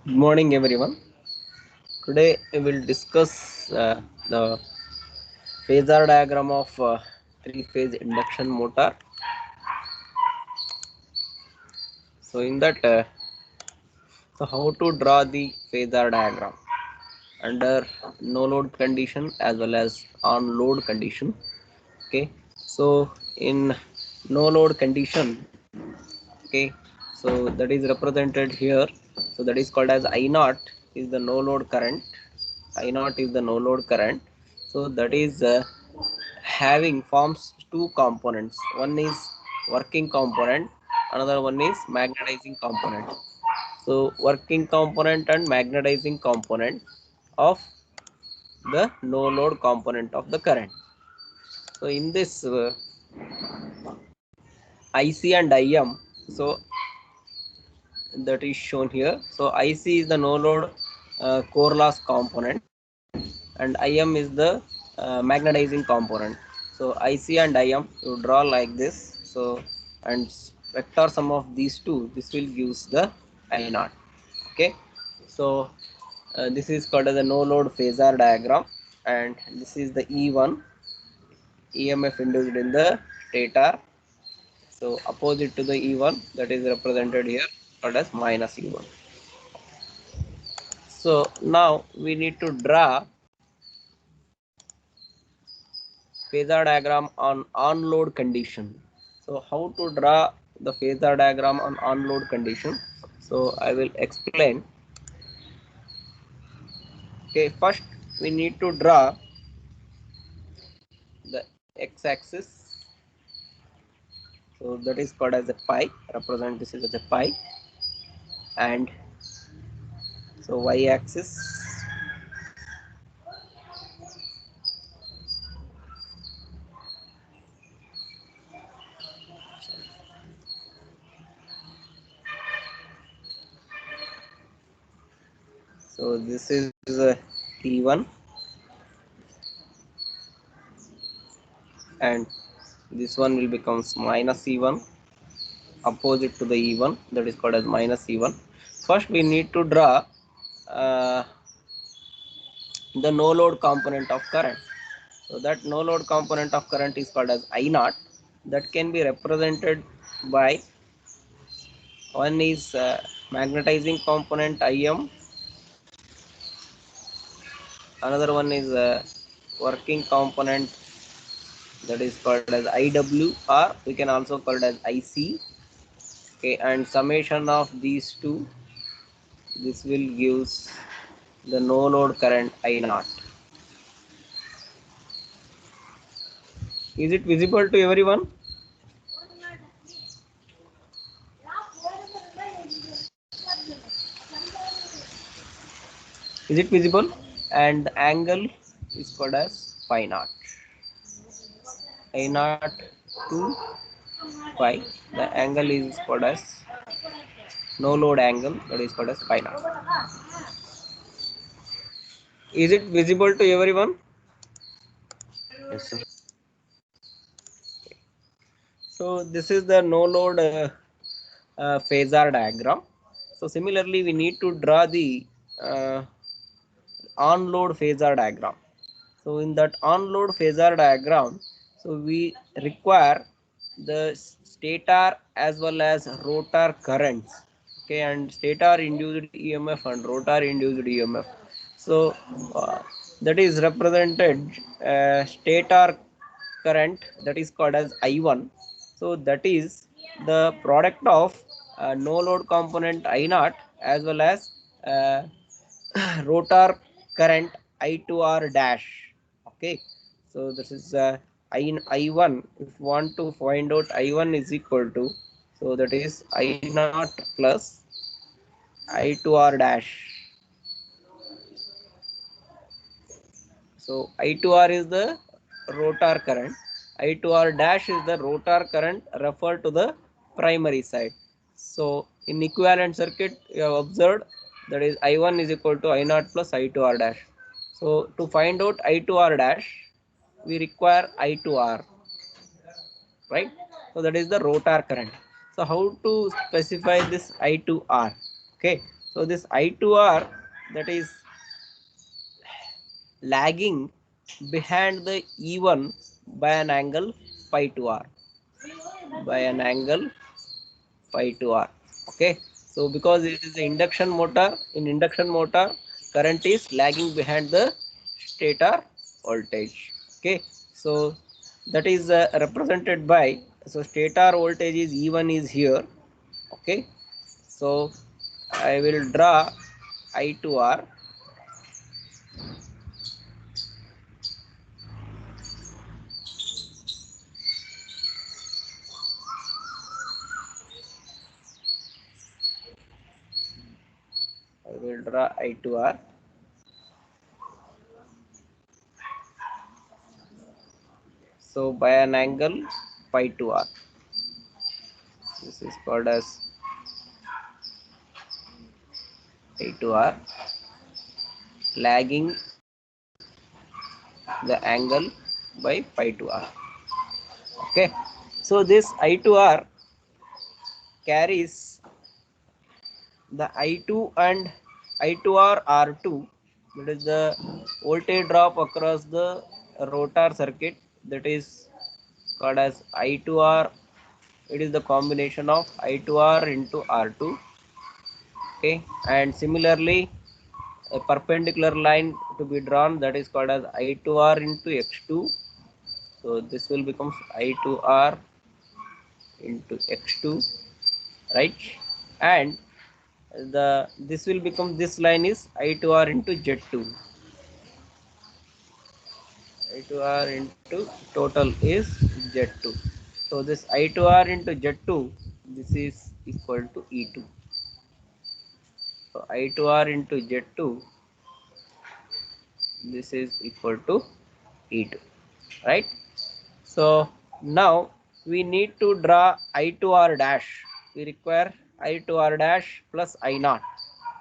Morning everyone. Today we will discuss the phasor diagram of three-phase induction motor. So in that, so how to draw the phasor diagram under no load condition as well as on load condition. Okay. So in no load condition, okay, so that is represented here. So that is called as I naught is the no load current. I naught is the no load current. So that is having forms two components. One is working component, another one is magnetizing component. So working component and magnetizing component of the no load component of the current. So in this IC and IM, so that is shown here. So IC is the no load core loss component and IM is the magnetizing component. So IC and IM you draw like this. So and vector sum of these two, this will gives the I naught. Okay. So this is called as a no load phasor diagram, and this is the E1 EMF induced in the stator. So opposite to the E1, that is represented here called as minus E1. So now we need to draw phasor diagram on load condition. So how to draw the phasor diagram on load condition? So I will explain. Okay, first we need to draw the x-axis. So that is called as a pi. Represent this is as a pi, and so y-axis. So this is E1, and this one will becomes minus E1 opposite to the E1, that is called as minus E1. First we need to draw uh, the no load component of current. So that no load component of current is called as I naught. That can be represented by one is magnetizing component IM, another one is working component, that is called as IW, or we can also call it as IC. Okay, and summation of these two, this will gives the no load current I naught. Is it visible to everyone? Is it visible? And the angle is called as phi naught. I naught to phi. The angle is called as no load angle, that is called as phi naught. Is it visible to everyone? Yes, sir. So this is the no load phasor diagram. So similarly, we need to draw the uh, on load phasor diagram. So in that on load phasor diagram, so we require the stator as well as rotor currents. Okay, and stator induced EMF and rotor induced EMF. So uh, that is represented stator current, that is called as I1. So that is the product of no load component I naught as well as uh, rotor current I2R dash. Okay, so this is I1. If you want to find out I1 is equal to, so that is I naught plus I2R dash. So I2R is the rotor current, I2R dash is the rotor current referred to the primary side. So in equivalent circuit you have observed that is I1 is equal to I naught plus I2R dash. So to find out I2R dash, we require I2R, right? So that is the rotor current. So how to specify this I2R? Okay, So this I2R, that is lagging behind the E1 by an angle phi to r, by an angle phi to r. Okay, so because it is an induction motor, in induction motor current is lagging behind the stator voltage. Okay, so that is represented by, so stator voltage is E1 is here. Okay, so I will draw I2R. I will draw I2R. So by an angle phi to r, this is called as I to r, lagging the angle by phi to r. Okay, so this I to r carries the I2 and I2R R2, that is the voltage drop across the rotor circuit, that is called as I2R. It is the combination of I2R into R2. Okay, and similarly a perpendicular line to be drawn, that is called as I2R into X2. So this will become I2R into X2, right? And the this will become, this line is I2R into Z2. I2R into total is Z2. So this I2R into Z2, this is equal to E2. So I2R into Z2, this is equal to E2, right? So now we need to draw I to R dash. We require I to R dash plus I naught.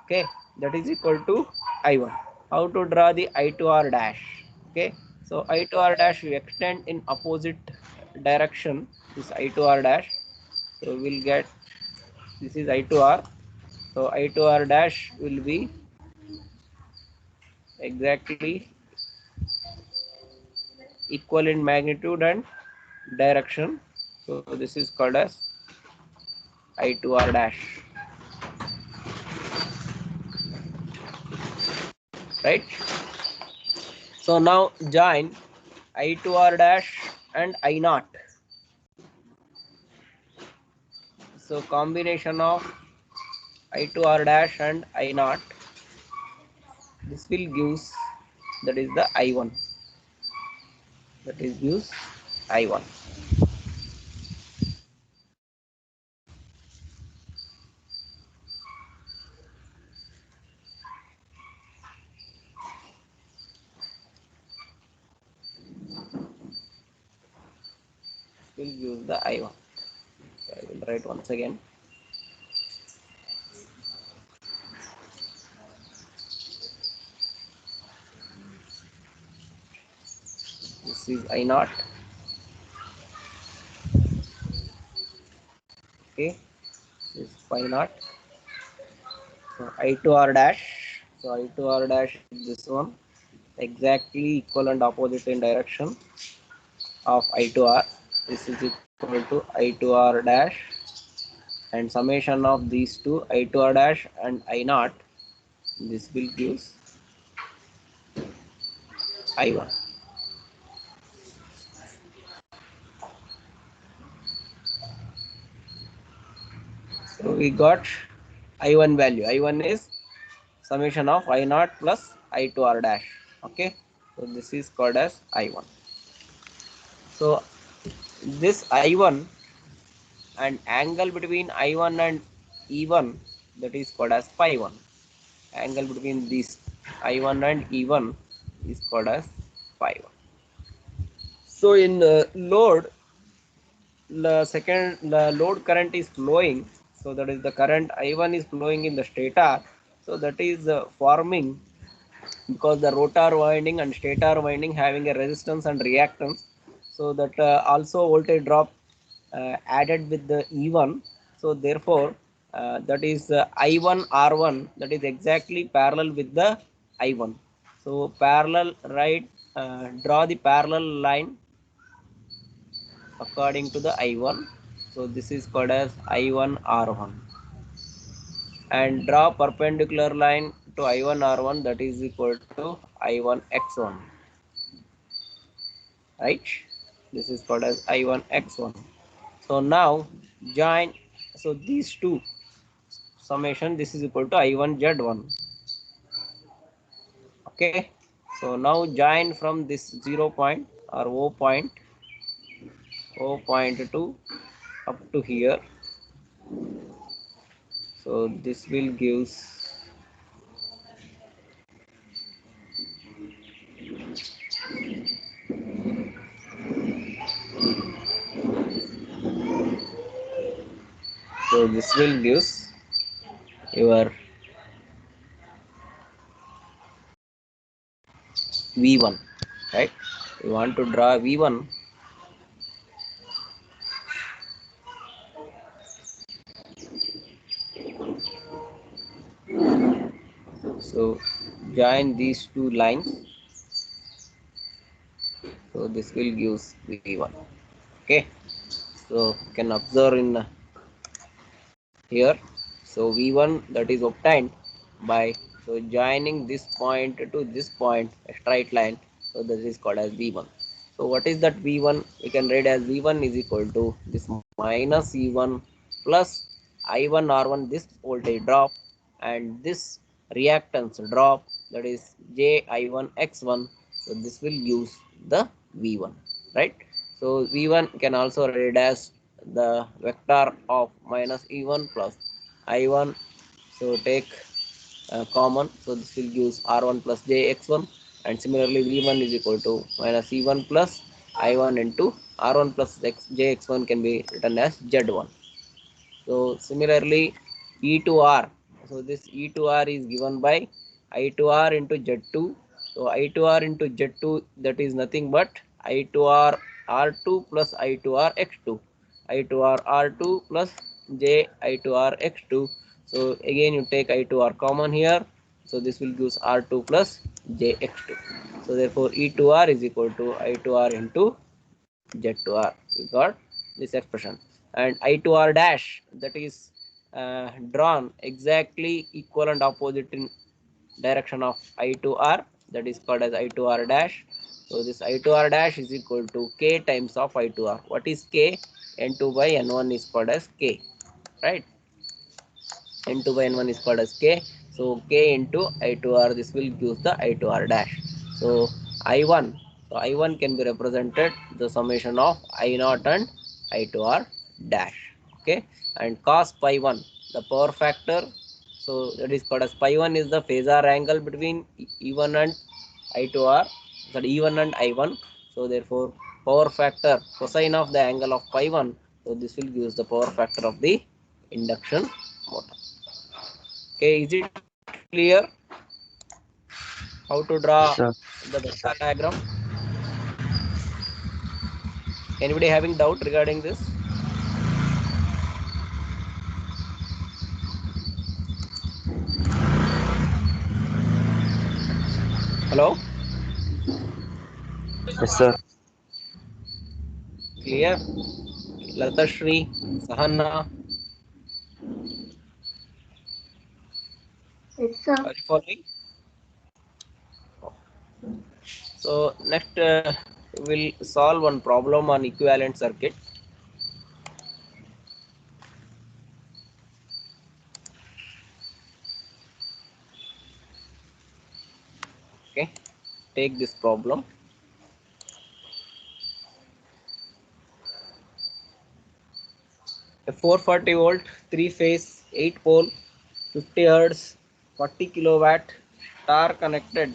Okay, that is equal to I1. How to draw the I to R dash? Okay, so I to R dash we extend in opposite direction. This I to R dash. So we'll get, this is I to R. So I to R dash will be exactly equal in magnitude and direction. So this is called as I to R dash, right? So now join I to R dash and I naught. So combination of I to R dash and I naught, this will gives, that is the I1, that is gives I1. Will gives the I1. So I will write once again. This is I naught. Okay, this is phi naught. So I to R dash. So I to R dash is this one, exactly equal and opposite in direction of I to R. This is equal to I to R dash, and summation of these two, I to R dash and I naught, this will gives I1. So we got I1 value. I1 is summation of I naught plus I to R dash. Okay, so this is called as I1. So this I1 and angle between I1 and E1, that is called as phi 1. Angle between these I1 and E1 is called as phi 1. So in load, the load current is flowing. So that is the current I1 is flowing in the stator. So that is forming, because the rotor winding and stator winding having a resistance and reactance. So that also voltage drop added with the E1. So therefore that is I1 R1, that is exactly parallel with the I1. So parallel, right, draw the parallel line according to the I1. So this is called as I1 R1, and draw perpendicular line to I1 R1, that is equal to I1 X1, right? This is called as I1 X1. So now join, so these two summation, this is equal to I1 Z1. Okay, so now join from this 0 point or O point to up to here. So this will gives so this will gives your V1, right? You want to draw V1. So join these two lines. So this will gives V1. Okay. So you can observe in here. So V1 that is obtained by so joining this point to this point, a straight line. So this is called as V1. So what is that V1? We can read as V1 is equal to this minus E1 plus I1 R1, this voltage drop, and this reactance drop, that is J I1 X1. So this will use the V1, right? So V1 can also read as the vector of minus E1 plus I1. So take common, so this will give R1 plus JX1, and similarly V1 is equal to minus E1 plus I1 into R1 plus JX1 can be written as Z1. So similarly E to R, so this E to R is given by I to R into Z2. So I to R into Z2, that is nothing but I to R R2 plus I to R X2, I to R R2 plus J I to R X2. So again you take I to R common here, so this will give R2 plus JX2. So therefore E to R is equal to I to R into Z to R. We got this expression. And I to R dash, that is drawn exactly equal and opposite in direction of I to R, that is called as I to R dash. So this I to R dash is equal to K times of I to R. What is K? N2 by N1 is called as K, right? N2 by N1 is called as K. So K into I to R, this will give the I to R dash. So I1, so I1 can be represented the summation of I0 and I to R dash. Okay, and cos pi 1, the power factor. So that is called as pi 1 is the phasor angle between E1 and I to R. Sorry, E1 and I1. So therefore power factor cosine of the angle of pi 1. So this will give us the power factor of the induction motor. Okay, is it clear how to draw Yes, sir. the vector diagram? Anybody having doubt regarding this? Hello? Yes, sir. Clear? Latashri, Sahana, Yes, sir. are you following? So next we'll solve one problem on equivalent circuit. Okay, take this problem. A 440 volt, 3 phase, 8 pole, 50 hertz, 40 kilowatt star connected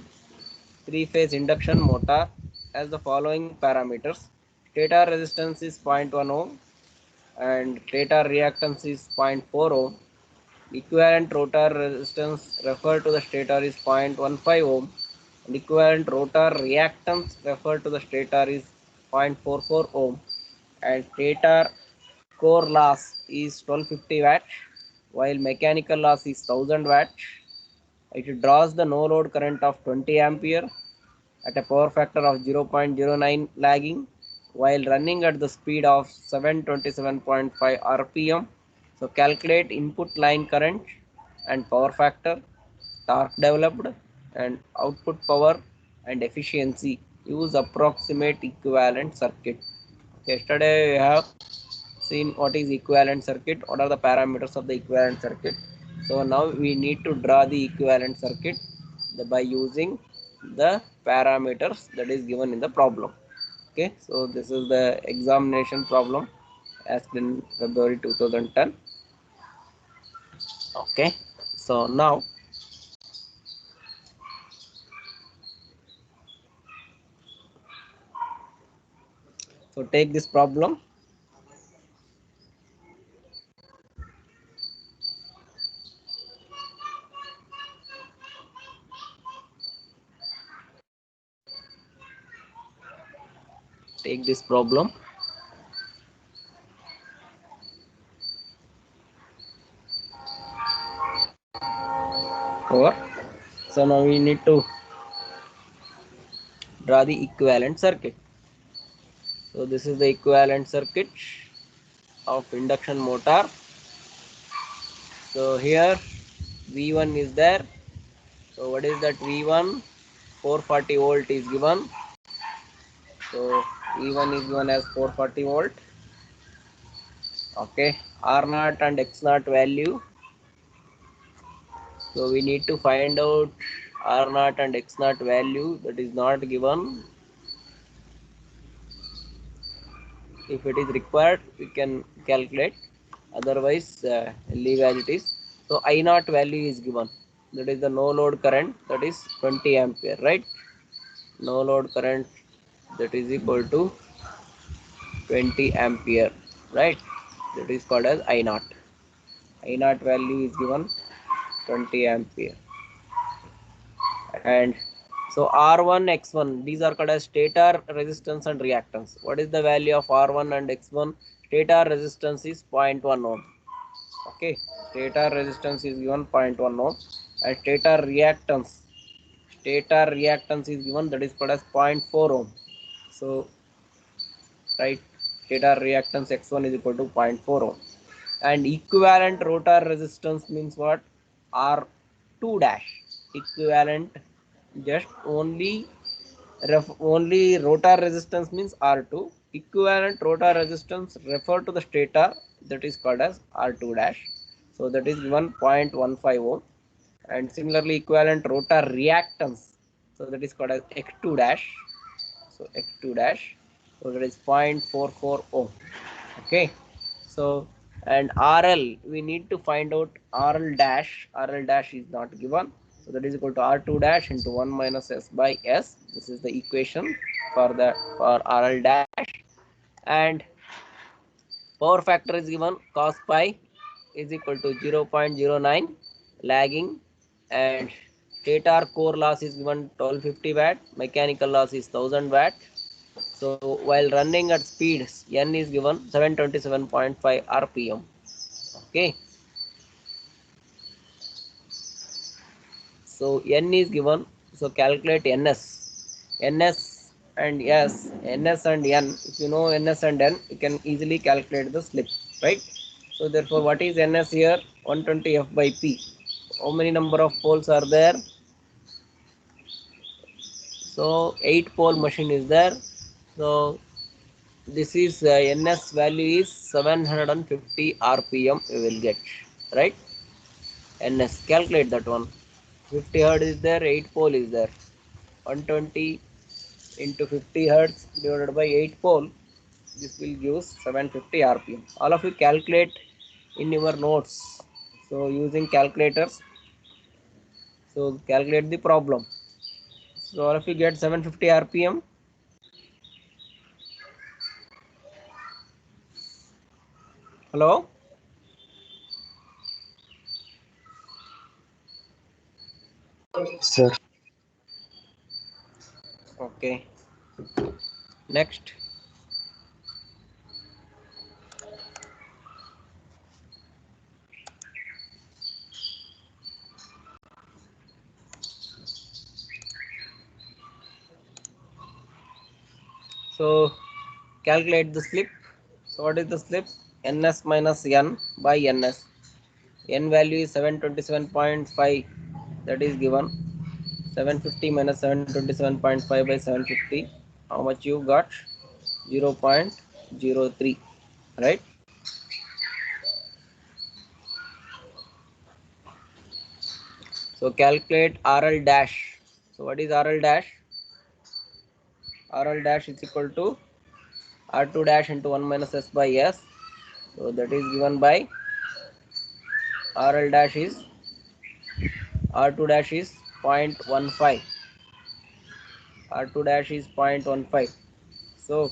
3 phase induction motor has the following parameters. Stator resistance is 0.1 ohm and stator reactance is 0.4 ohm. Equivalent rotor resistance referred to the stator is 0.15 ohm, and equivalent rotor reactance referred to the stator is 0.44 ohm, and stator core loss is 1250 watt, while mechanical loss is 1000 watt. It draws the no load current of 20 ampere at a power factor of 0.09 lagging while running at the speed of 727.5 rpm. So calculate input line current and power factor, torque developed, and output power and efficiency. Use approximate equivalent circuit. Yesterday we have seen what is equivalent circuit, what are the parameters of the equivalent circuit. So now we need to draw the equivalent circuit by using the parameters that is given in the problem. Okay, so this is the examination problem asked in February 2010. Okay, so now take this problem. Take this problem. Over. So now we need to draw the equivalent circuit. So this is the equivalent circuit of induction motor. So here V1 is there. So what is that V1? 440 volt is given. So V1 is given as 440 volt. Okay, R0 and X0 value. So we need to find out R0 and X0 value, that is not given. If it is required, we can calculate. Otherwise, leave as it is. So I0 value is given. That is the no load current. That is 20 ampere, right? No load current, that is equal to 20 ampere, right? That is called as I0. I0 value is given 20 ampere. And so R1, X1, these are called as stator resistance and reactance. What is the value of R1 and X1? Stator resistance is 0.1 ohm. Okay, stator resistance is given 0.1 ohm, and stator reactance is given, that is called as 0.4 ohm. So right, stator reactance X1 is equal to 0.4 ohm, and equivalent rotor resistance means what? R2 dash. Equivalent, just only rotor resistance means R2. Equivalent rotor resistance refer to the stator, that is called as R2 dash. So that is given 0.15 ohm, and similarly equivalent rotor reactance, so that is called as X2 dash. So X2 dash, so that is 0.44 ohm. Okay, so and RL, we need to find out RL dash. RL dash is not given, so that is equal to R2 dash into 1 minus S by S. This is the equation for RL dash. And power factor is given, cos pi is equal to 0.09 lagging, and stator core loss is given 1250 watt, mechanical loss is 1000 watt. So while running at speed, N is given 727.5 rpm. Okay, so N is given, so calculate Ns and S. Ns and N, if you know Ns and N, you can easily calculate the slip, right? So therefore, what is Ns here? 120 F by P. How many number of poles are there? So 8 pole machine is there. So this is Ns value is 750 rpm you will get, right? Ns, calculate that one. 50 hertz is there, 8 pole is there. 120 into 50 hertz divided by 8 pole, this will give 750 rpm. All of you calculate in your notes. So using calculators, so calculate the problem. So all of you get 750 rpm. Hello? Sir, Okay. Next. So calculate the slip. So what is the slip? Ns minus n by ns. N value is 727.5, that is given. 750 minus 727.5 by 750. How much you got? 0.03, right? So calculate RL dash. So what is RL dash? RL dash is equal to R2 dash into 1 minus S by S. So that is given by RL dash is R2 dash is 0.15. R2 dash is 0.15. So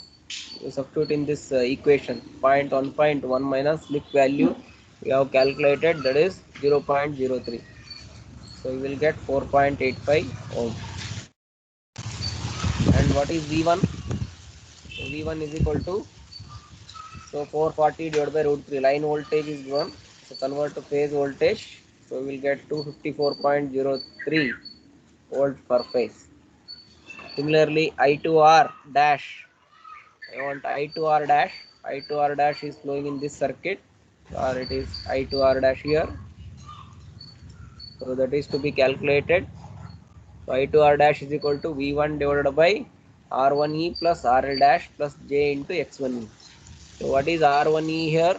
you substitute in this equation 0.15 into 1 minus slip value we have calculated, that is 0.03. So you will get 4.85 ohm. And what is V1? So V1 is equal to, so 440 divided by root 3. Line voltage is given. So convert to phase voltage. So we will get 254.03 volt per phase. Similarly, I2R dash. I want I2R dash. I2R dash is flowing in this circuit, or it is I2R dash here. So that is to be calculated. So I2R dash is equal to V1 divided by R1E plus RL dash plus J into X1E. So what is R1E here?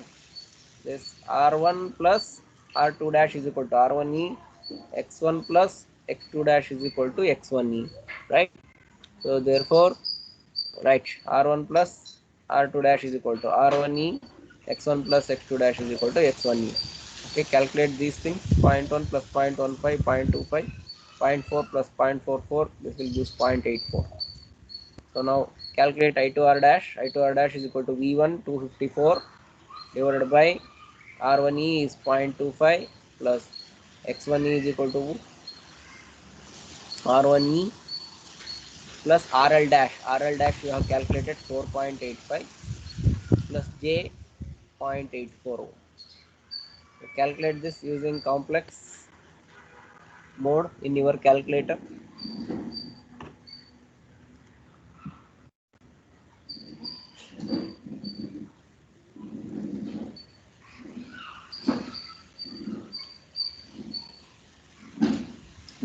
This R1 plus R2 dash is equal to R1E, X1 plus X2 dash is equal to X1E, right? So therefore, right, R1 plus R2 dash is equal to R1E, X1 plus X2 dash is equal to X1E. Okay, calculate these things. 0.1 plus 0.15, 0.25, 0.4 plus 0.44, this will give 0.84. So now calculate I2R dash. I2R dash is equal to V1 254 divided by R1E is 0.25 plus X1E is equal to R1E plus RL dash. RL dash you have calculated 4.85 plus J 0.84. So calculate this using complex mode in your calculator.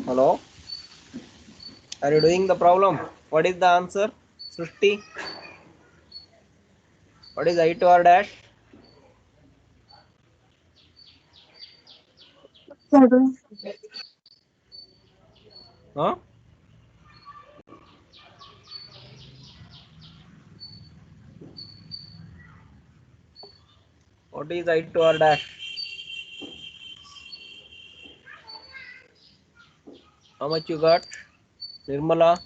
Hello, are you doing the problem? What is the answer? Srushti, what is I2R dash? Huh? What is I2R dash? How much you got? Nirmala,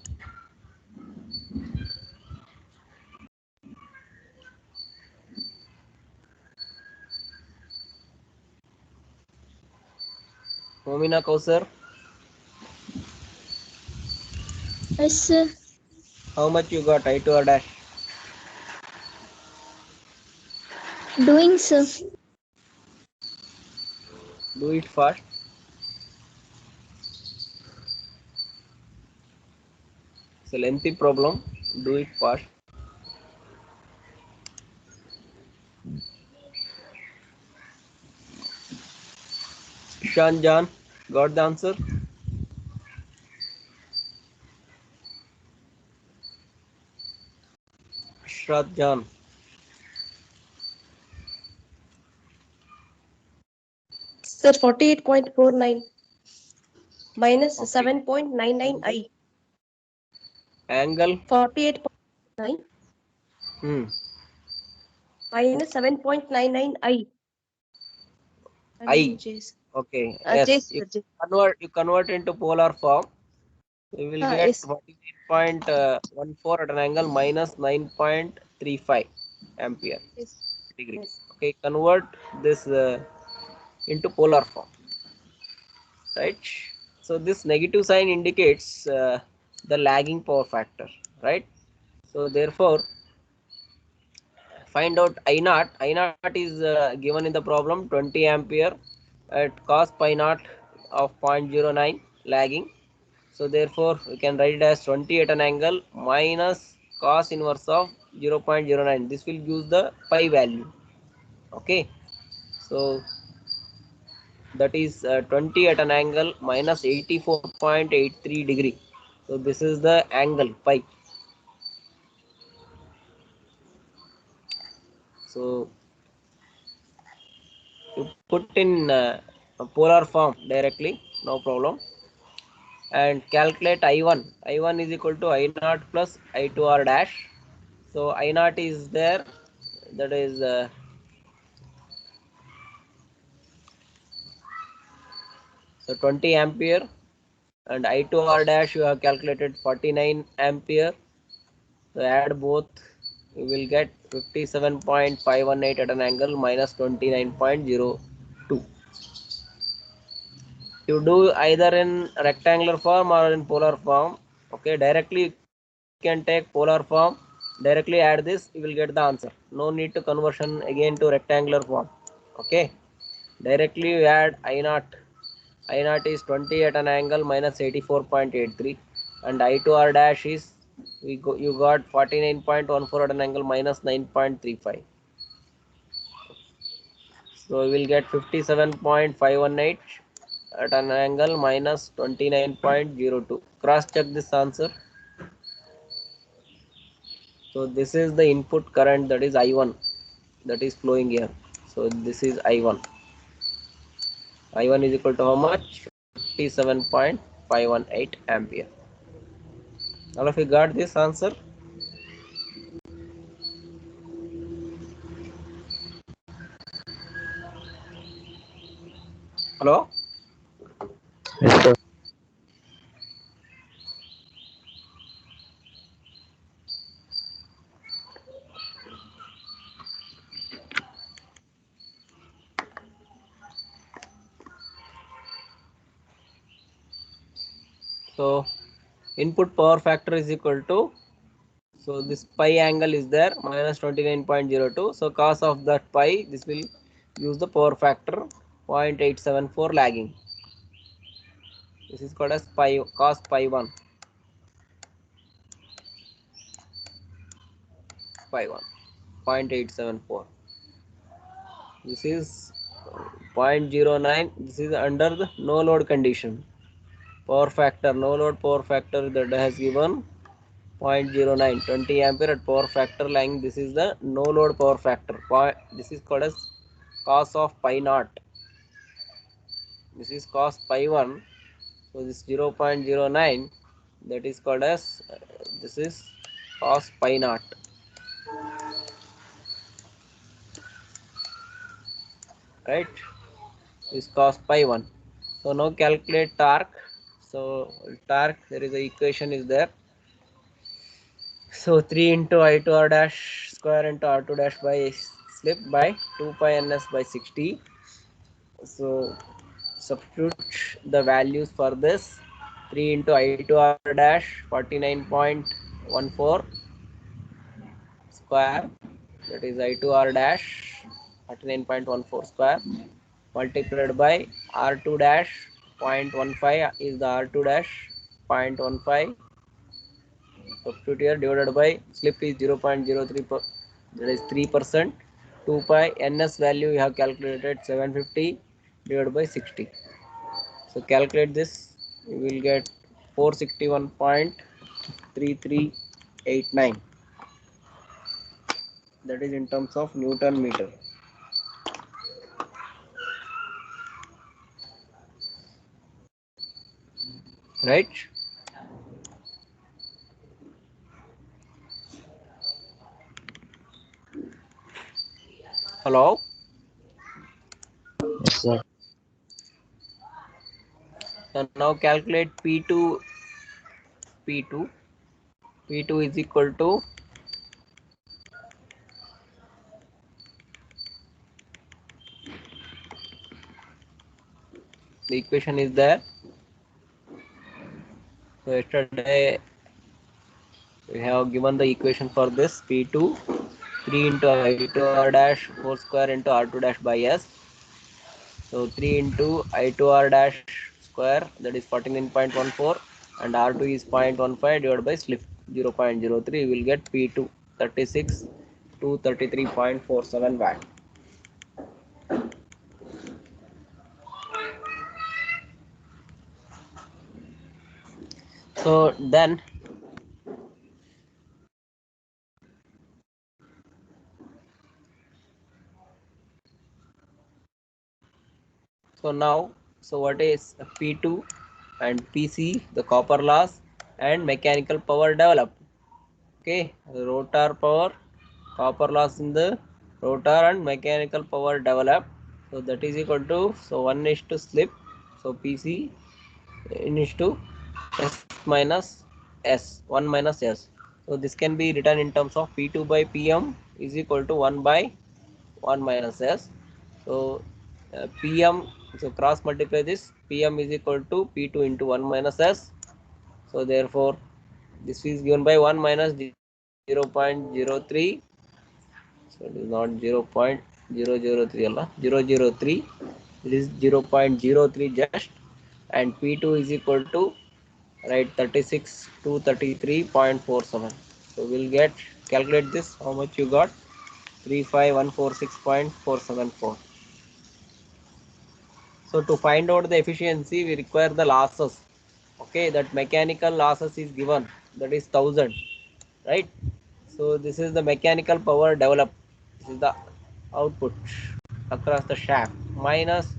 Momina Kausar, Yes, sir. how much you got I2R dash? Doing, sir. Do it fast. It's a lengthy problem. Do it fast. Ishan Jan, got the answer? Ishrat Jan, Sir, 48.49 minus okay. 7.99 I. Angle, 48.9 minus 7.99 I. I. J. Okay, J, yes. sir. J. You convert into polar form. You will get Yes. 48.14 at an angle minus 9.35 ampere Yes. degree. Yes. Okay, convert this into polar form, right? So this negative sign indicates the lagging power factor, right? So therefore, find out I naught. I naught is given in the problem 20 ampere at cos pi naught of 0.09 lagging. So therefore, we can write it as 20 at an angle minus cos inverse of 0.09. This will use the pi value. Okay, so that is 20 at an angle minus 84.83 degree. So this is the angle pi. So you put in a polar form directly, no problem, and calculate I1. I1 is equal to I0 plus I2R dash. So I0 is there, that is so 20 ampere, and I2R dash you have calculated 49 ampere. So add both, you will get 57.518 at an angle minus 29.02. You do either in rectangular form or in polar form. Okay, directly you can take polar form, directly add this, you will get the answer. No need to conversion again to rectangular form. Okay, directly you add I0. I0 is 20 at an angle minus 84.83, and I2R dash is you got 49.14 at an angle minus 9.35. So we will get 57.518 at an angle minus 29.02. Cross check this answer. So this is the input current, that is I1, that is flowing here. So this is I1. I1 is equal to how much? 57.518 ampere. All of you got this answer? Hello? Yes, sir. So input power factor is equal to, so this pi angle is there, minus 29.02. So cos of that pi, this will use the power factor 0.874 lagging. This is called as pi, cos pi 1, pi 1, 0.874. This is 0.09. This is under the no load condition. Power factor, no load power factor, that has given 0.09, 20 ampere at power factor lying. This is the no load power factor. This is called as cos of pi naught. This is cos pi 1. So this 0.09, that is called as this is cos pi naught. Right? This cos pi 1. So now calculate torque. So torque, there is a equation is there. So 3 into I2R dash square into R2 dash by slip by 2 pi ns by 60. So substitute the values for this. 3 into I2R dash 49.14 square, that is I2R dash 49.14 square, multiplied by R2 dash 0.15 is the R2 dash 0.15, substitute here, divided by slip is 0.03 per, that is 3%. 2 pi ns value you have calculated 750 divided by 60. So calculate this, you will get 461.3389. That is in terms of Newton meter. Right? Hello? Yes, sir. So now calculate P2. P2 is equal to, the equation is there. So yesterday we have given the equation for this. P2 3 into I2R dash whole square into R2 dash by S. So 3 into I2R dash square, that is 49.14, and R2 is 0.15 divided by slip. 0.03, we will get P2 36 to 33.47 watt. So then so what is P2 and PC, the copper loss and mechanical power developed. Okay, rotor power, copper loss in the rotor and mechanical power developed. So that is equal to, so 1 is to slip. So PC is to S minus S, 1 minus S. So this can be written in terms of P2 by PM is equal to 1 by 1 minus S. So PM, so cross multiply this, PM is equal to P2 into 1 minus S. So therefore this is given by 1 minus 0.03. So it is not 0.003 Allah, 003, it is 0.03 just, and P2 is equal to, right, 36 to 33.47. So we'll get, calculate this, how much you got, 35146.474. So to find out the efficiency, we require the losses. Okay, that mechanical losses is given, that is 1000, right? So this is the mechanical power developed. This is the output across the shaft minus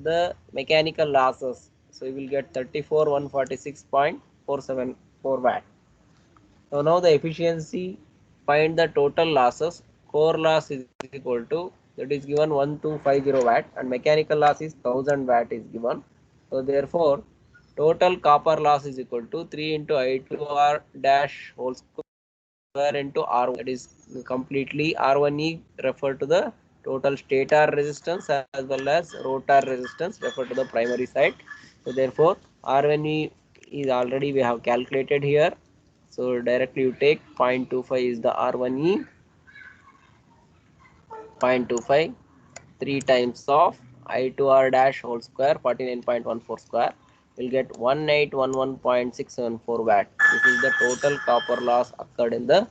the mechanical losses. So you will get 34,146.474 watt. So now the efficiency, find the total losses. Core loss is equal to, that is given 1250 watt, and mechanical loss is 1000 watt is given. So therefore total copper loss is equal to 3 into I2R dash whole square into R1. That is completely R1E refer to the total stator resistance as well as rotor resistance refer to the primary side. So therefore R1E is already we have calculated here. So directly you take 0.25 is the R1E, 0.25, 3 times of I2R dash whole square, 49.14 square, will get 1811.674 watt. This is the total copper loss occurred in the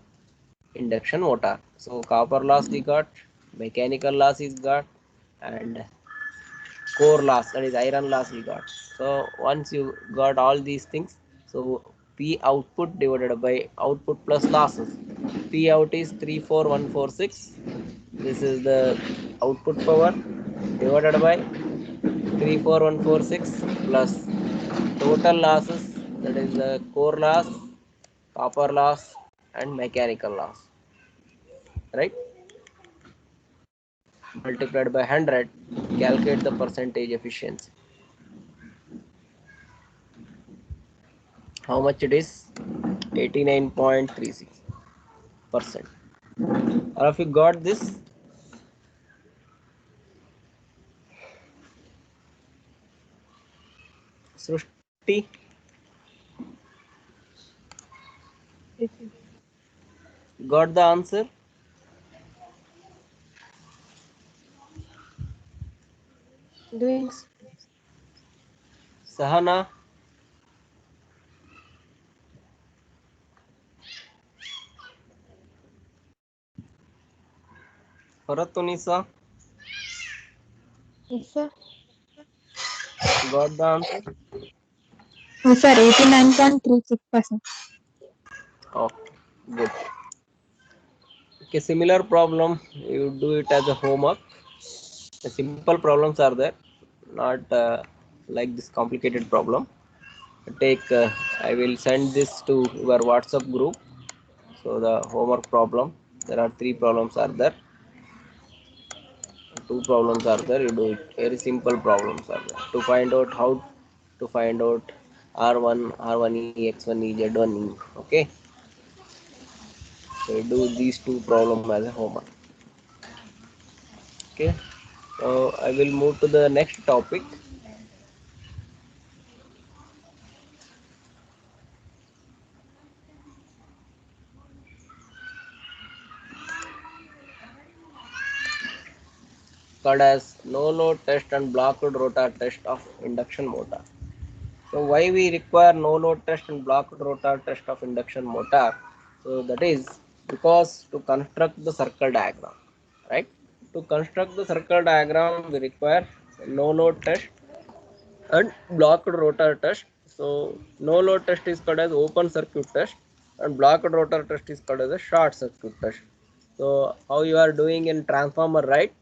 induction motor. So copper loss we got, mechanical loss is got, and core loss, that is iron loss we got. So once you got all these things, so P output divided by output plus losses. P out is 34146. This is the output power divided by 34146 plus total losses, that is the core loss, copper loss and mechanical loss, right? Multiplied by 100, calculate the percentage efficiency. How much it is? 89.36%. Or if you got this, Srushti, got the answer? Doing Sahana, Faratunisa, Yes, sir. got the answer? Yes, sir. 89.36%. Okay, good. Okay, similar problem, you do it as a homework. The simple problems are there, not like this complicated problem. Take, I will send this to your WhatsApp group. So the homework problem, there are 3 problems are there, 2 problems are there, you do it, very simple problems are there to find out how to find out R1, R1E, X1E, Z1E. Okay, so you do these 2 problems as a homework. Okay, so I will move to the next topic. Called as no load test and blocked rotor test of induction motor. So why we require no load test and blocked rotor test of induction motor? So that is because to construct the circle diagram, right? To construct the circle diagram, we require no load test and blocked rotor test. So no load test is called as open circuit test and blocked rotor test is called as a short circuit test. So how you are doing in transformer, right?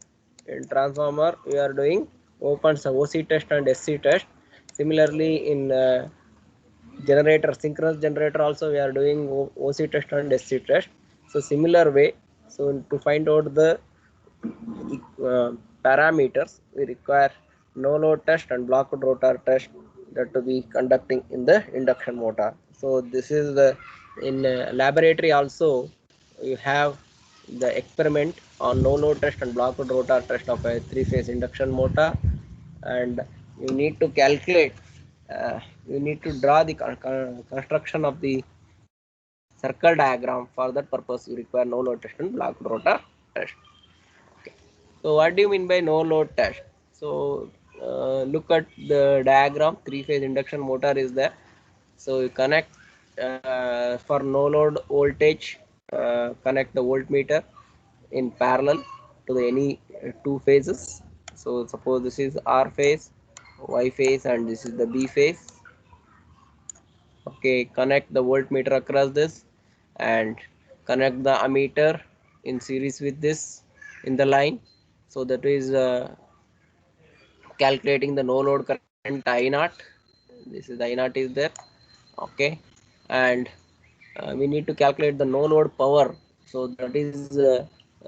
In transformer you are doing open OC test and SC test. Similarly in generator, synchronous generator also we are doing OC test and SC test. So similar way, so to find out the parameters, we require no load test and blocked rotor test that to be conducting in the induction motor. So this is the in laboratory also you have the experiment on no load test and blocked rotor test of a 3-phase induction motor, and you need to calculate, you need to draw the construction of the circle diagram. For that purpose you require no load test and blocked rotor test. So what do you mean by no load test? So look at the diagram. 3-phase induction motor is there. So you connect for no load voltage, connect the voltmeter in parallel to the any two phases. So suppose this is R phase, Y phase, and this is the B phase. Okay, connect the voltmeter across this and connect the ammeter in series with this in the line. So that is calculating the no load current I naught. This is I naught is there. Okay, and we need to calculate the no load power. So that is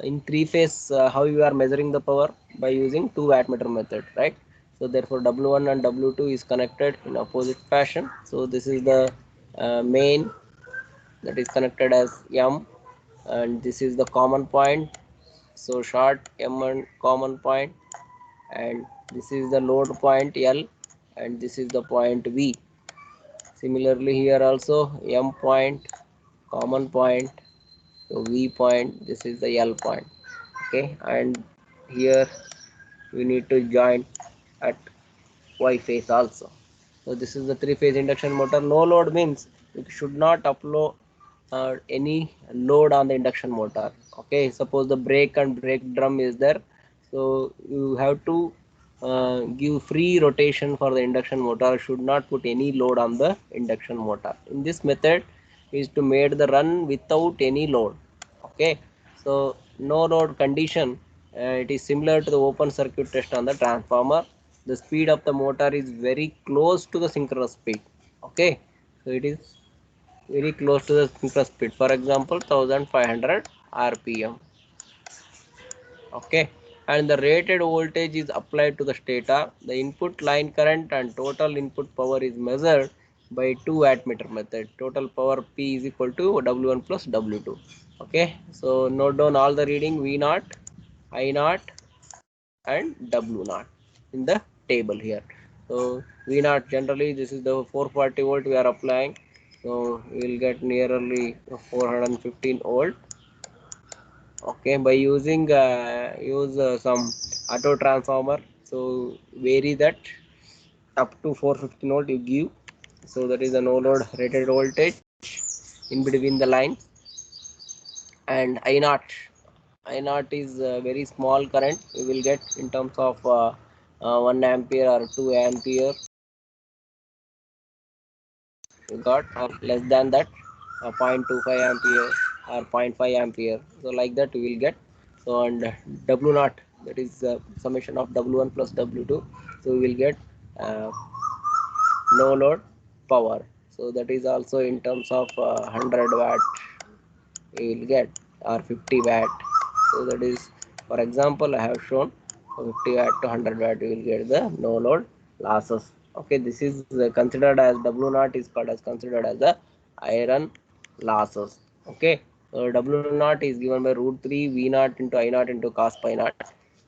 in 3-phase, how you are measuring the power by using 2 wattmeter method, right? So therefore W1 and W2 is connected in opposite fashion. So this is the main that is connected as M, and this is the common point. So short M and common point, and this is the load point L, and this is the point V. Similarly here also M point, common point, so V point, this is the L point. Okay, and here we need to join at Y phase also. So this is the 3-phase induction motor. No load means you should not upload any load on the induction motor. Okay, suppose the brake and brake drum is there, so you have to give free rotation for the induction motor. Should not put any load on the induction motor. In this method is to make the run without any load. Okay, so no load condition, it is similar to the open circuit test on the transformer. The speed of the motor is very close to the synchronous speed. Okay, so it is very close to the synchronous speed, for example 1500 rpm. Okay, and the rated voltage is applied to the stator. The input line current and total input power is measured by 2 wattmeter method. Total power P is equal to W1 plus W2. Okay, so note down all the reading V naught, I naught, and W naught in the table here. So V naught, generally this is the 440 volt we are applying, so we will get nearly 415 volt. Okay, by using use some auto transformer, so vary that up to 450 volt you give. So that is a no load rated voltage in between the lines. And I naught is a very small current we will get in terms of 1 ampere or 2 ampere you got, or less than that 0.25 ampere or zero point 0.5 ampere, so like that we will get. So and W naught, that is summation of W1 plus W2, so we will get uh, no load power. So that is also in terms of 100 watt we will get, or 50 watt. So that is, for example I have shown 50 watt to 100 watt we will get the no load losses. Okay, this is considered as W naught is called as considered as the iron losses. Okay, so W naught is given by root 3 V naught into I naught into cos pi naught.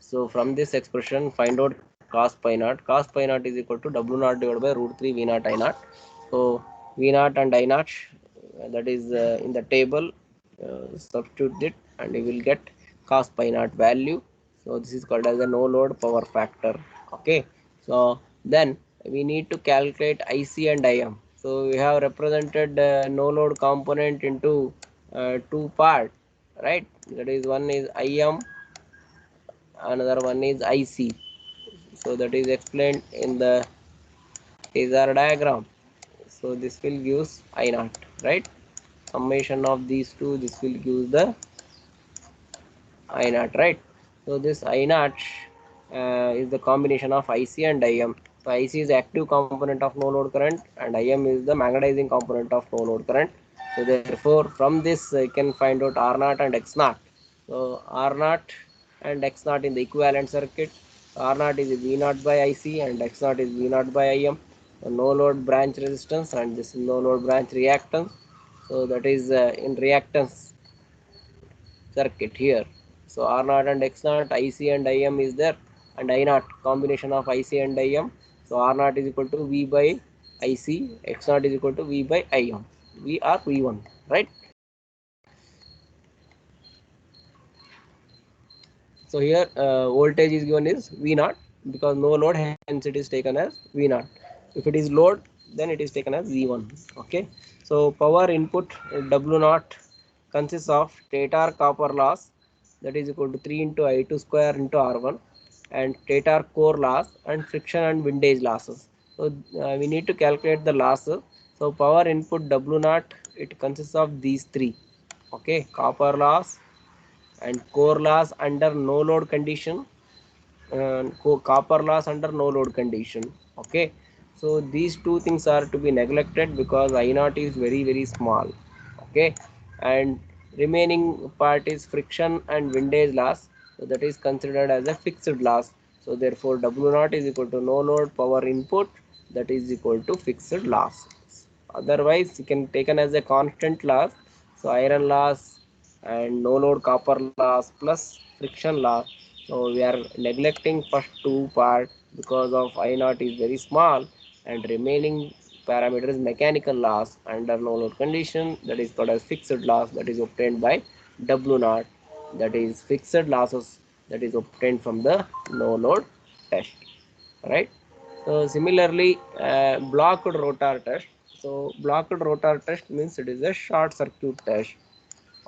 So from this expression find out cos pi naught. Cos pi naught is equal to W naught divided by root 3 V naught I naught. So V naught and I naught, that is in the table, substitute it and you will get cos pi naught value. So this is called as the no load power factor. Okay, so then we need to calculate IC and IM. So we have represented no load component into two part, right? That is, one is IM, another one is IC. So that is explained in the phasor diagram. So this will gives I naught, right? Summation of these two, this will give the I naught, right? So this I naught is the combination of IC and IM. So IC is active component of no load current and IM is the magnetizing component of no load current. So therefore from this you can find out R naught and X naught. So R naught and X naught in the equivalent circuit. R naught is V naught by IC and X naught is V naught by IM. So no load branch resistance and this is no load branch reactance. So that is in reactance circuit here. So R naught and X naught, IC and IM is there, and I naught combination of IC and IM. So R naught is equal to V by IC, X naught is equal to V by IM. V or V1, right? So here voltage is given is V naught because no load, hence it is taken as V naught. If it is load, then it is taken as V1. Okay. So power input W naught consists of stator copper loss, that is equal to 3 into I2 square into R1, and stator core loss and friction and windage losses. So we need to calculate the losses. So power input W naught, it consists of these three. Okay, copper loss and core loss under no load condition, and copper loss under no load condition. Okay, so these two things are to be neglected because I naught is very small. Okay, and remaining part is friction and windage loss, so that is considered as a fixed loss. So therefore W naught is equal to no load power input, that is equal to fixed loss. Otherwise you can taken as a constant loss. So iron loss and no load copper loss plus friction loss. So we are neglecting first two part because of I naught is very small, and remaining parameter is mechanical loss under no load condition, that is called as fixed loss, that is obtained by W naught, that is fixed losses that is obtained from the no load test, right? So similarly blocked rotor test. So blocked rotor test means it is a short circuit test.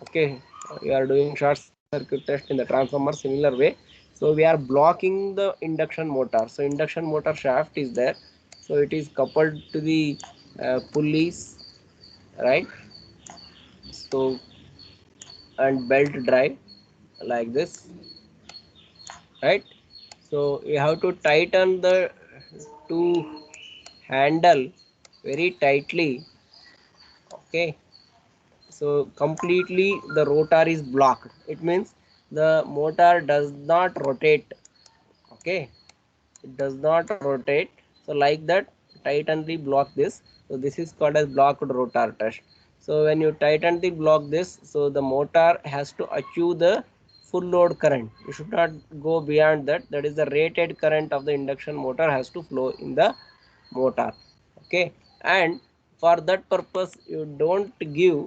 Okay, we are doing short circuit test in the transformer similar way. So we are blocking the induction motor. So induction motor shaft is there, so it is coupled to the pulleys, right? So and belt drive like this, right? So you have to tighten the two handle very tightly. Okay, so completely the rotor is blocked, it means the motor does not rotate. Okay, it does not rotate. So like that, tightly block this. So this is called as blocked rotor test. So when you tightly block this, so the motor has to achieve the full load current. You should not go beyond that, that is the rated current of the induction motor has to flow in the motor. Okay, and for that purpose you don't give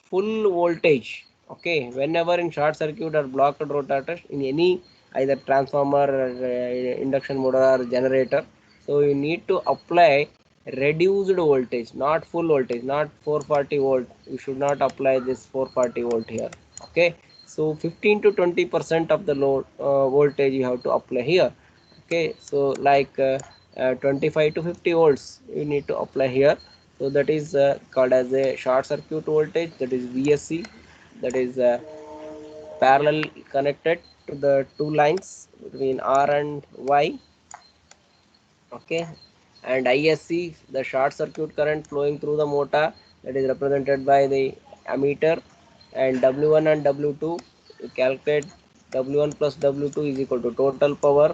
full voltage. Okay, whenever in short circuit or blocked rotor test in any either transformer or induction motor or generator, so you need to apply reduced voltage, not full voltage, not 440 volt. You should not apply this 440 volt here. Okay, so 15 to 20% of the load voltage you have to apply here. Okay, so like 25 to 50 volts you need to apply here. So that is called as a short circuit voltage, that is VSC, that is parallel connected to the two lines between R and Y. Okay, and ISC, the short circuit current flowing through the motor, that is represented by the ammeter. And W1 and W2, you calculate W1 plus W2 is equal to total power,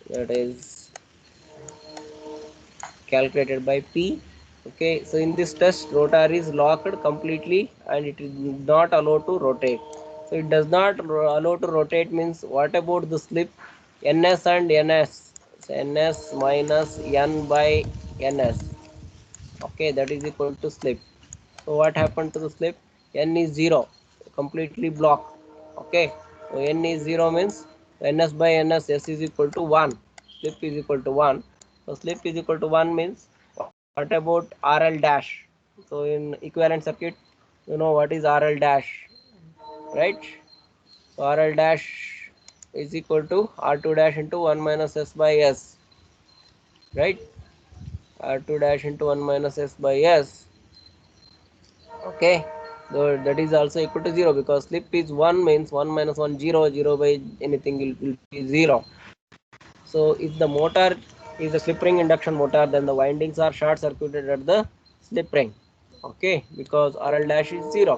that is calculated by P. Okay, so in this test rotor is locked completely and it is not allowed to rotate. So it does not allow to rotate means what about the slip? Ns and Ns. So Ns minus N by Ns. Okay, that is equal to slip. So what happened to the slip? N is 0, completely blocked. Okay, so N is 0 means Ns by Ns, S is equal to 1, slip is equal to 1. So slip is equal to 1 means what about RL dash? So in equivalent circuit, you know what is RL dash, right? So RL dash is equal to R2 dash into 1 minus S by S, right? R2 dash into 1 minus S by S. Okay. So that is also equal to 0 because slip is 1 means 1 minus 1 0, 0 by anything will be 0. So if the motor is a slip ring induction motor, then the windings are short circuited at the slip ring. Okay, because RL dash is 0.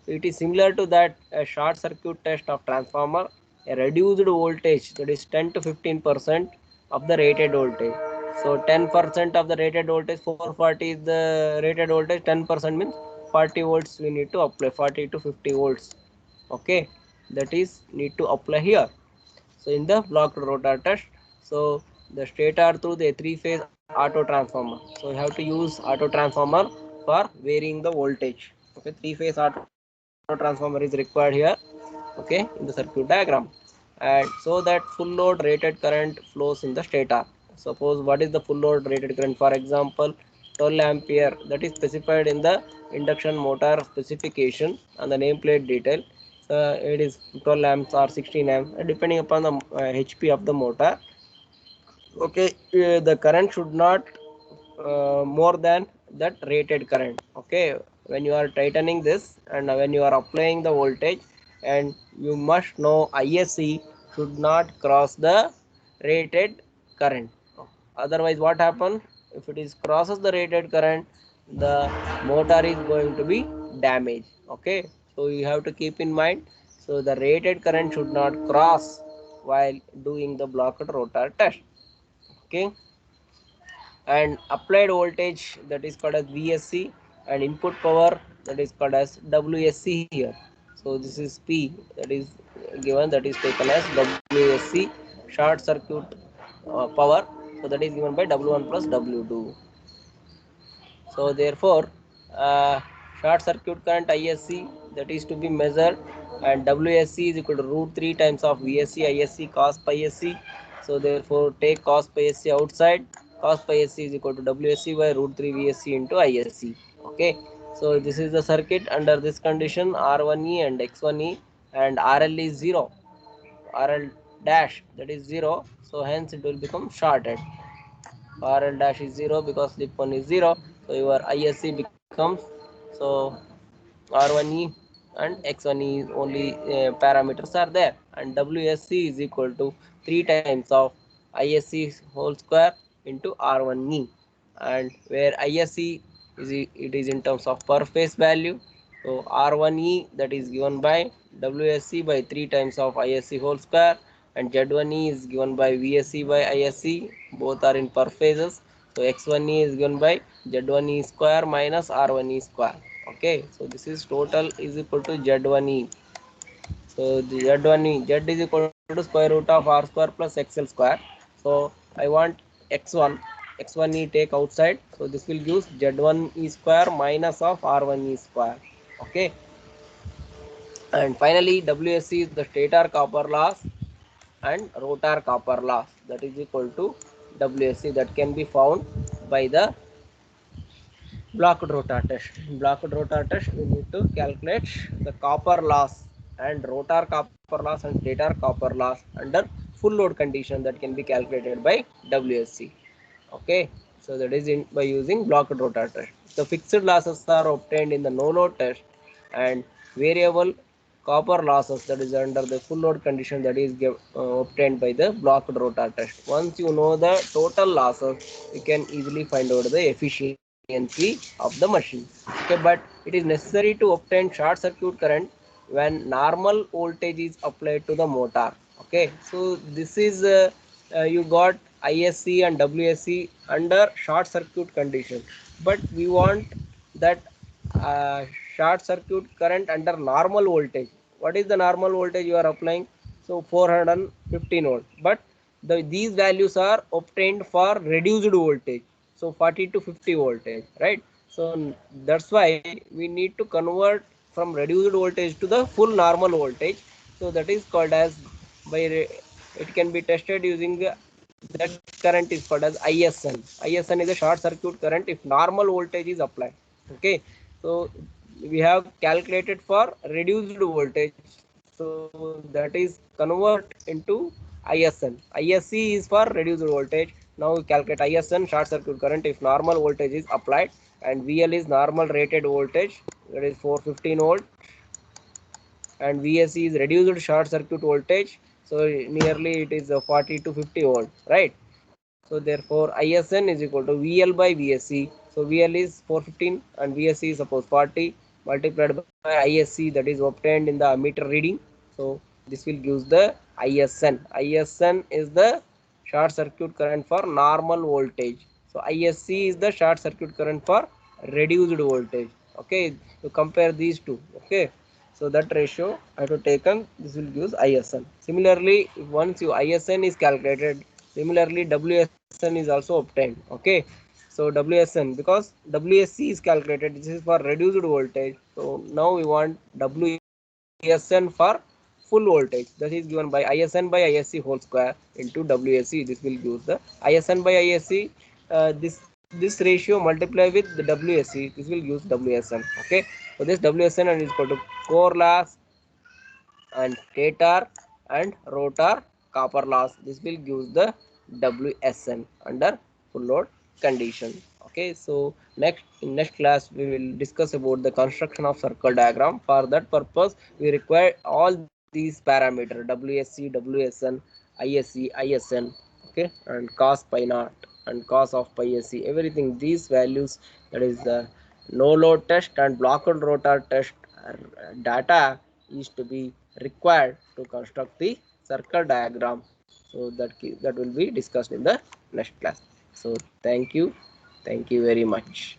So it is similar to that a short circuit test of transformer, a reduced voltage, that is 10 to 15% of the rated voltage. So 10% of the rated voltage, 440 is the rated voltage, 10% means 40 volts we need to apply, 40 to 50 volts. Okay, that is need to apply here. So in the blocked rotor test, so the stator through the three-phase auto transformer. So you have to use auto transformer for varying the voltage. Okay, three-phase auto transformer is required here. Okay, in the circuit diagram, and so that full load rated current flows in the stator. Suppose what is the full load rated current? For example, 12 ampere, that is specified in the induction motor specification and the nameplate detail. It is 12 amps or 16 amps depending upon the HP of the motor. Okay, the current should not more than that rated current. Okay, when you are tightening this and when you are applying the voltage, and you must know ISC should not cross the rated current. Otherwise what happen, if it is crosses the rated current, the motor is going to be damaged. Okay, so you have to keep in mind, so the rated current should not cross while doing the blocked rotor test. Okay, and applied voltage, that is called as VSC, and input power, that is called as WSC here. So this is P, that is given, that is taken as WSC, short circuit power. So that is given by W1 plus W2. So therefore, short circuit current ISC, that is to be measured, and WSC is equal to root 3 times of VSC ISC cos pi SC. So therefore, take cos pi SC outside. Cos pi SC is equal to WSC by root 3 VSC into ISC. Okay. So this is the circuit under this condition, R1E and X1E, and RL is 0. RL dash, that is 0. So hence it will become shorted. RL dash is 0 because slip 1 is 0. So your ISC becomes, so R1E and X1E only parameters are there, and WSC is equal to 3 times of ISC whole square into R1E, and where ISC is it is in terms of per phase value. So R1E, that is given by WSC by 3 times of ISC whole square, and Z1E is given by VSC by ISC, both are in per phases. So X1E is given by Z1E square minus R1E square. Okay, so this is total is equal to Z1E. So the Z1E, Z is equal to square root of R square plus XL square. So I want X1, X1E take outside. So this will give Z1E square minus of R1E square. Okay, and finally WSC is the stator copper loss and rotor copper loss, that is equal to WSC, that can be found by the blocked rotor test. In blocked rotor test, we need to calculate the copper loss and rotor copper loss and stator copper loss under full load condition, that can be calculated by WSC. Okay, so that is in by using blocked rotor test. The fixed losses are obtained in the no load test, and variable copper losses, that is under the full load condition, that is obtained by the blocked rotor test. Once you know the total losses, you can easily find out the efficiency of the machine. Okay, but it is necessary to obtain short circuit current when normal voltage is applied to the motor. Okay, so this is you got ISC and WSC under short circuit condition, but we want that uh, short circuit current under normal voltage. What is the normal voltage you are applying? So 415 volt, but these values are obtained for reduced voltage, so 40 to 50 voltage, right? So that's why we need to convert from reduced voltage to the full normal voltage. So that is called as by it can be tested using that current is called as ISN. ISN is a short circuit current if normal voltage is applied. Okay, so we have calculated for reduced voltage, so that is convert into ISN. ISC is for reduced voltage. Now we calculate ISN, short circuit current if normal voltage is applied, and VL is normal rated voltage, that is 415 volt, and VSC is reduced short circuit voltage, so nearly it is 40 to 50 volt, right? So therefore ISN is equal to VL by VSC. So VL is 415 and VSC is suppose 40 multiplied by ISC, that is obtained in the ammeter reading. So this will give the ISN. ISN is the short circuit current for normal voltage. So ISC is the short circuit current for reduced voltage. Okay, to compare these two. Okay, so that ratio I have to taken, this will give ISN. Similarly, once your ISN is calculated, similarly WSN is also obtained. Okay, so WSN, because WSC is calculated, this is for reduced voltage, so now we want WSN for full voltage, that is given by ISN by ISC whole square into WSC. This will give the ISN by ISC, this ratio multiply with the WSC, this will use WSN. Okay, so this WSN is equal to core loss and stator and rotor copper loss. This will give the WSN under full load condition. Okay, so next class we will discuss about the construction of circle diagram. For that purpose, we require all these parameter WSC, WSN, ISC, ISN. Okay, and cos pi naught and cos of pi SC, everything these values, that is the no load test and blocked rotor test data is to be required to construct the circle diagram. So that will be discussed in the next class. So thank you very much.